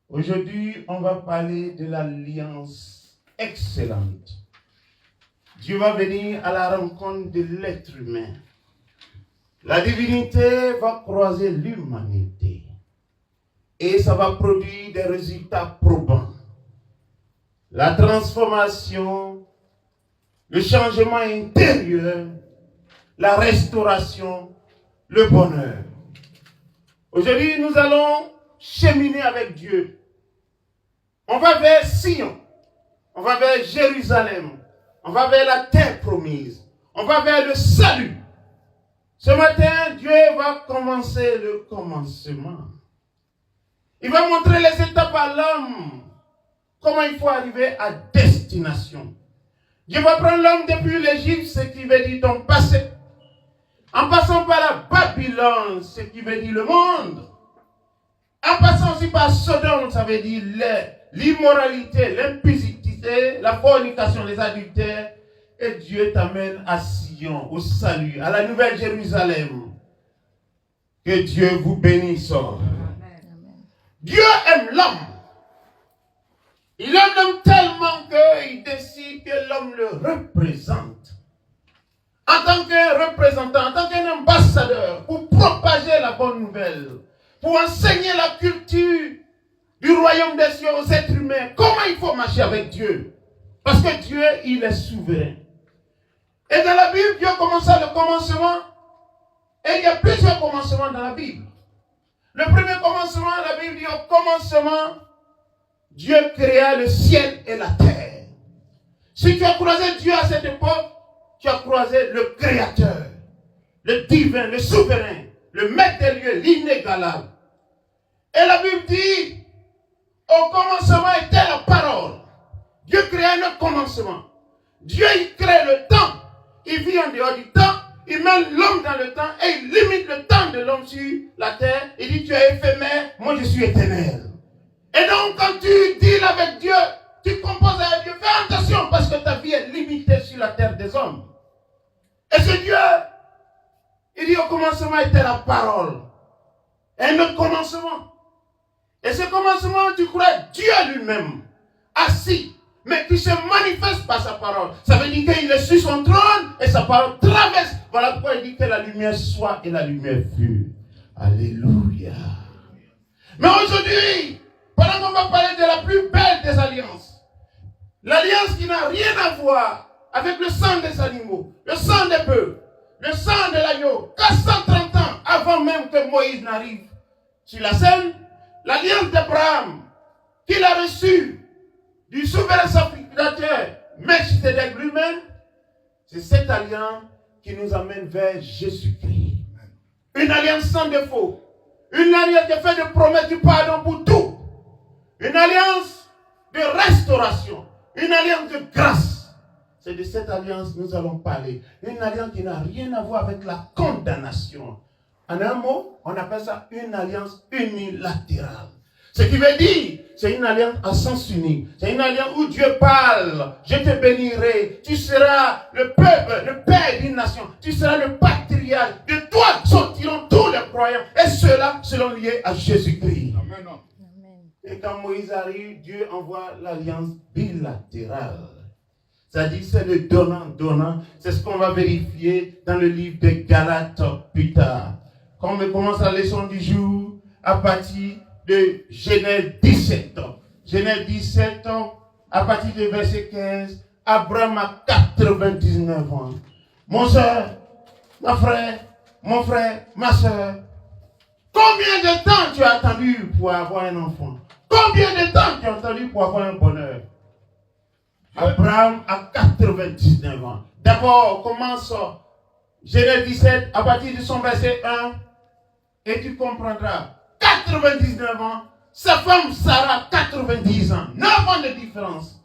Aujourd'hui, on va parler de l'alliance excellente. Dieu va venir à la rencontre de l'être humain. La divinité va croiser l'humanité. Et ça va produire des résultats probants. La transformation, le changement intérieur, la restauration, le bonheur. Aujourd'hui, nous allons cheminer avec Dieu. On va vers Sion, on va vers Jérusalem, on va vers la terre promise, on va vers le salut. Ce matin, Dieu va commencer le commencement. Il va montrer les étapes à l'homme, comment il faut arriver à destination. Dieu va prendre l'homme depuis l'Égypte, ce qui veut dire ton passé, en passant par la Babylone, ce qui veut dire le monde, en passant aussi par Sodome, ça veut dire l'immoralité, l'impudicité, la fornication, les adultères. Et Dieu t'amène à Sion, au salut, à la nouvelle Jérusalem. Que Dieu vous bénisse. Amen. Dieu aime l'homme. Il aime l'homme tellement qu'il décide que l'homme le représente. En tant que représentant, en tant qu'ambassadeur, pour propager la bonne nouvelle, pour enseigner la culture du royaume des cieux aux êtres humains. Comment il faut marcher avec Dieu? Parce que Dieu, il est souverain. Et dans la Bible, Dieu commence le commencement. Et il y a plusieurs commencements dans la Bible. Le premier commencement, la Bible dit au commencement, Dieu créa le ciel et la terre. Si tu as croisé Dieu à cette époque, tu as croisé le Créateur, le divin, le souverain, le maître des lieux, l'inégalable. Et la Bible dit, au commencement était la parole. Dieu créa le commencement. Dieu, il crée le temps. Il vit en dehors du temps. Il met l'homme dans le temps et il limite le temps de l'homme sur la terre. Il dit, tu es éphémère, moi je suis éternel. Et donc, quand tu deals avec Dieu, tu composes avec Dieu, fais attention parce que ta vie est limitée sur la terre des hommes. Et ce Dieu, il dit, au commencement était la parole. Et le commencement. Et ce commencement, tu crois Dieu lui-même, assis, mais qui se manifeste par sa parole. Ça veut dire qu'il est sur son trône et sa parole traverse. Voilà pourquoi il dit que la lumière soit et la lumière fut. Alléluia. Mais aujourd'hui, pendant qu'on va parler de la plus belle des alliances, l'alliance qui n'a rien à voir avec le sang des animaux, le sang des bœufs, le sang de l'agneau, 430 ans avant même que Moïse n'arrive sur la scène, l'alliance d'Abraham qu'il a reçue du souverain sacrificateur Melchizedek lui-même, c'est cette alliance qui nous amène vers Jésus-Christ. Une alliance sans défaut. Une alliance qui fait de promesses du pardon pour tout. Une alliance de restauration. Une alliance de grâce. C'est de cette alliance que nous allons parler. Une alliance qui n'a rien à voir avec la condamnation. En un mot, on appelle ça une alliance unilatérale. Ce qui veut dire, c'est une alliance à sens unique. C'est une alliance où Dieu parle. Je te bénirai. Tu seras le peuple, le père d'une nation. Tu seras le patriarche. De toi sortiront tous les croyants. Et ceux-là seront liés à Jésus-Christ. Amen. Et quand Moïse arrive, Dieu envoie l'alliance bilatérale. C'est-à-dire, c'est le donnant-donnant. C'est ce qu'on va vérifier dans le livre de Galates plus tard. Quand on commence la leçon du jour, à partir de Genèse 17. Genèse 17, à partir du verset 15, Abraham a 99 ans. Mon soeur, mon frère, ma soeur, combien de temps tu as attendu pour avoir un enfant? Combien de temps tu as attendu pour avoir un bonheur? Abraham a 99 ans. D'abord, commence Genèse 17, à partir de son verset 1, et tu comprendras. 99 ans, sa femme Sarah 90 ans, 9 ans de différence.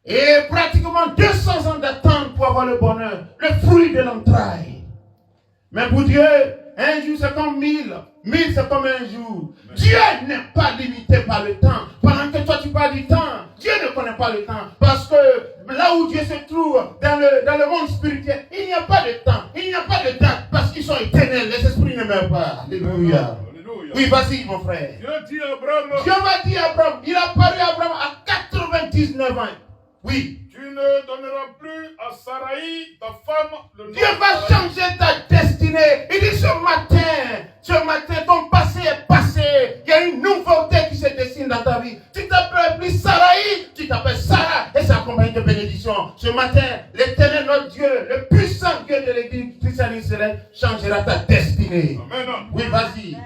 Et pratiquement 200 ans d'attente pour avoir le bonheur, le fruit de l'entraille. Mais pour Dieu, un jour c'est comme 1000, 1000 c'est comme un jour. Dieu n'est pas limité par le temps. Pendant que toi tu parles du temps, Dieu ne connaît pas le temps. Parce que là où Dieu se trouve, dans le monde spirituel, il n'y a pas de temps, il n'y a pas de date, parce qu'ils sont éternels, les esprits ne meurent pas. Alléluia. Oui, vas-y, mon frère. Dieu dit à Abraham, Dieu va dire à Abraham, il a parlé à Abraham à 99 ans. Oui. tu ne donneras plus à Sarai, ta femme, le nom. Dieu va changer ta destinée. Il dit ce matin, ton passé est passé. Il y a une nouveauté qui se dessine dans ta vie. Tu t'appelles plus Sarai, tu t'appelles Sarah et ça accompagne de bénédictions. Ce matin, l'Éternel, notre Dieu, le puissant Dieu de l'Église christienne changera ta destinée. Amen. Oui, vas-y.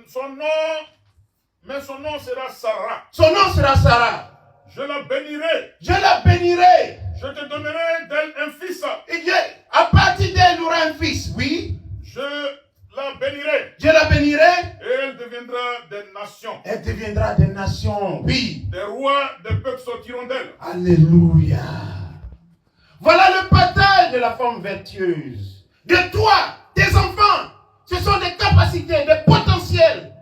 Son nom sera Sarah. Son nom sera Sarah. Je la bénirai. Je la bénirai. Je te donnerai d'elle un fils. Et Dieu, à partir d'elle, il aura un fils. Oui. Je la bénirai. Je la bénirai. Et elle deviendra des nations. Elle deviendra des nations. Oui. Des rois, des peuples sortiront d'elle. Alléluia. Voilà le partage de la femme vertueuse. De toi, tes enfants. Ce sont des capacités, des potentiels.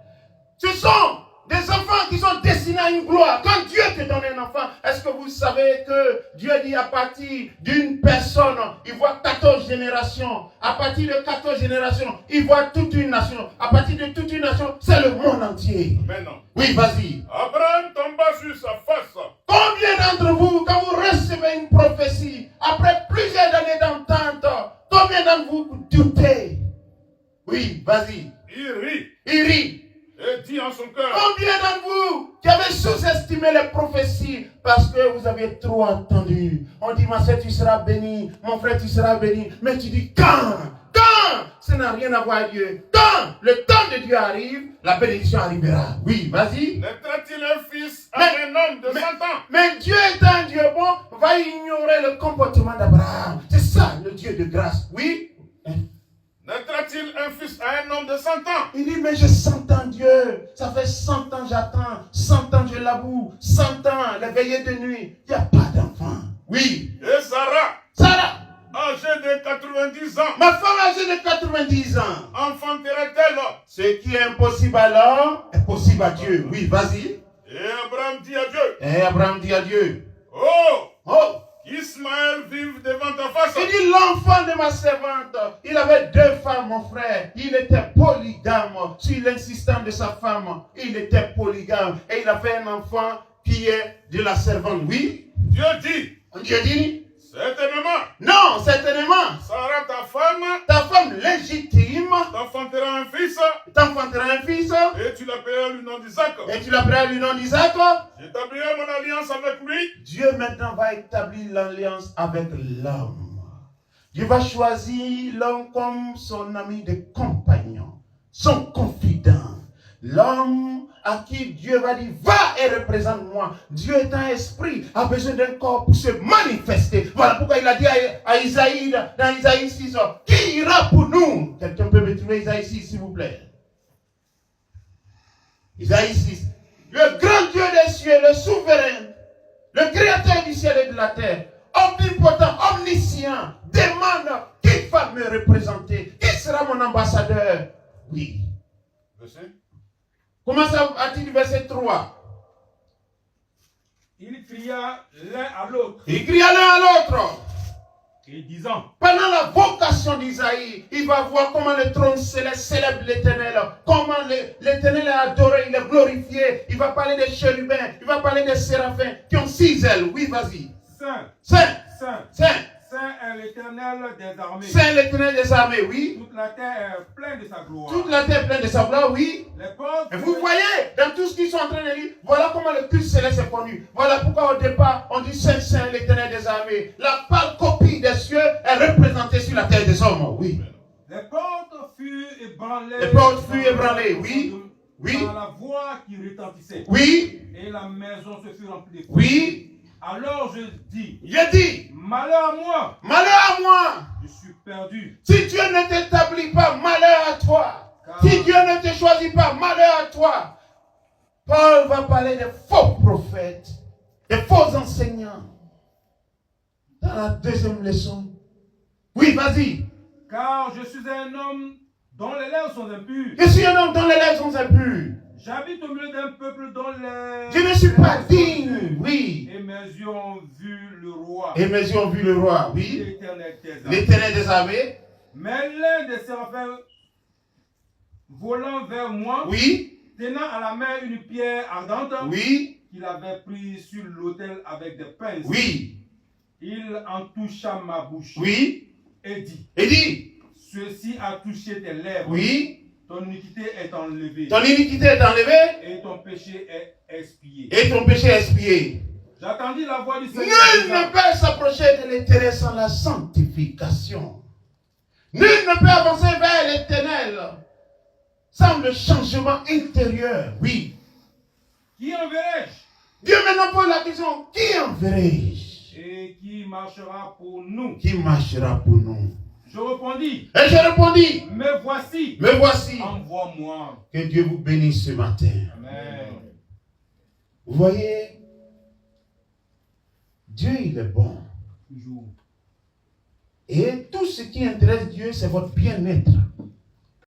Ce sont des enfants qui sont destinés à une gloire. Quand Dieu te donne un enfant, est-ce que vous savez que Dieu dit à partir d'une personne, il voit 14 générations. À partir de 14 générations, il voit toute une nation. À partir de toute une nation, c'est le monde entier. Maintenant. Oui, vas-y. Abraham tomba sur sa face. Combien d'entre vous, quand vous recevez une prophétie, après plusieurs années d'entente, combien d'entre vous doutez? Oui, vas-y. Il rit. Il rit. Et dit en son cœur. Combien d'entre vous qui avez sous-estimé les prophéties parce que vous avez trop attendu? On dit, ma soeur, tu seras béni, mon frère, tu seras béni. Mais tu dis, quand? Ça n'a rien à voir avec Dieu. Quand le temps de Dieu arrive, la bénédiction arrivera. Oui, vas-y. Naîtra-t-il un fils à un homme de 100 ans? Mais Dieu est un Dieu bon, va ignorer le comportement d'Abraham. C'est ça, le Dieu de grâce. Oui. Naîtra-t-il un fils à un homme de 100 ans? Il dit, mais j'ai 100 ans, Dieu. Ça fait 100 ans j'attends. 100 ans je laboure. 100 ans les veillées de nuit. Il n'y a pas d'enfant. Oui. Et Sarah, âgée de 90 ans, ma femme âgée de 90 ans, enfantera-t-elle? Ce qui est impossible à l'homme est possible à Dieu. Oui, vas-y. Et Abraham dit à Dieu. Et Abraham dit à Dieu. Oh! Ismaël vive devant ta face. Il dit, l'enfant de ma servante, il avait 2 femmes, mon frère. Il était polygame. Sur l'insistance de sa femme, il était polygame. Et il a fait un enfant qui est de la servante. Oui. Dieu dit. Dieu dit. Certainement. Non, certainement. Sarah, ta femme légitime, t'enfantera un fils. Et tu l'appelleras le nom d'Isaac. J'établirai mon alliance avec lui. Dieu maintenant va établir l'alliance avec l'homme. Dieu va choisir l'homme comme son ami de compagnon, son confident. L'homme à qui Dieu va dire, va et représente-moi. Dieu est un esprit, a besoin d'un corps pour se manifester. Voilà pourquoi il a dit à Isaïe, dans Isaïe 6, qui ira pour nous? Quelqu'un peut me trouver Isaïe 6, s'il vous plaît. Isaïe 6. Le grand Dieu des cieux, le souverain, le créateur du ciel et de la terre, omnipotent, omniscient, demande qui va me représenter, qui sera mon ambassadeur. Oui. Verset. Comment ça a-t-il verset 3? Il cria l'un à l'autre. Il cria l'un à l'autre. Et disant. Pendant la vocation d'Isaïe, il va voir comment le trône céleste célèbre l'Éternel. Comment l'Éternel est adoré, il est glorifié. Il va parler des chérubins, il va parler des séraphins qui ont 6 ailes. Oui, vas-y. Saint est l'Éternel des armées. Saint l'Éternel des armées, oui. Toute la terre est pleine de sa gloire. Toute la terre est pleine de sa gloire, oui. Et vous voyez, dans tout ce qu'ils sont en train de dire, voilà comment le culte céleste est connu. Voilà pourquoi au départ, on dit Saint, Saint, l'Éternel des armées. La pâle copie des cieux est représentée sur la terre des hommes, oui. Les portes furent ébranlées. Oui. Oui. Par la voix qui retentissait. Oui. Et la maison se fut remplie de feu. Oui. Alors je dis, malheur à moi. Malheur à moi. Je suis perdu. Si Dieu ne t'établit pas, malheur à toi. Si Dieu ne te choisit pas, malheur à toi. Paul va parler des faux prophètes, des faux enseignants. Dans la deuxième leçon. Oui, vas-y. Car je suis un homme dont les lèvres sont impures. Je suis un homme dont les lèvres sont impures. J'habite au milieu d'un peuple dont les... Je ne suis pas digne, oui. Et mes yeux ont vu le roi. Oui. L'Éternel des armées. Mais l'un des séraphins volant vers moi, Oui, tenant à la main une pierre ardente oui, qu'il avait prise sur l'autel avec des pinces. oui, Il en toucha ma bouche oui. et dit, Et dit, ceci a touché tes lèvres. oui, Ton iniquité est enlevée ton iniquité est enlevée et ton péché est expié. et ton péché est expié. J'attendis la voix du Seigneur. Nul disant, ne peut s'approcher de l'Éternel sans la sanctification. Nul ne peut avancer vers l'Éternel sans le changement intérieur. Oui. qui enverrai-je Dieu maintenant pose la question, qui enverrai-je? et qui marchera pour nous? Qui marchera pour nous? Je répondis, Et je répondis, me voici, me voici. envoie-moi. Que Dieu vous bénisse ce matin. Amen. Vous voyez, Dieu il est bon. Toujours. Et tout ce qui intéresse Dieu, c'est votre bien-être.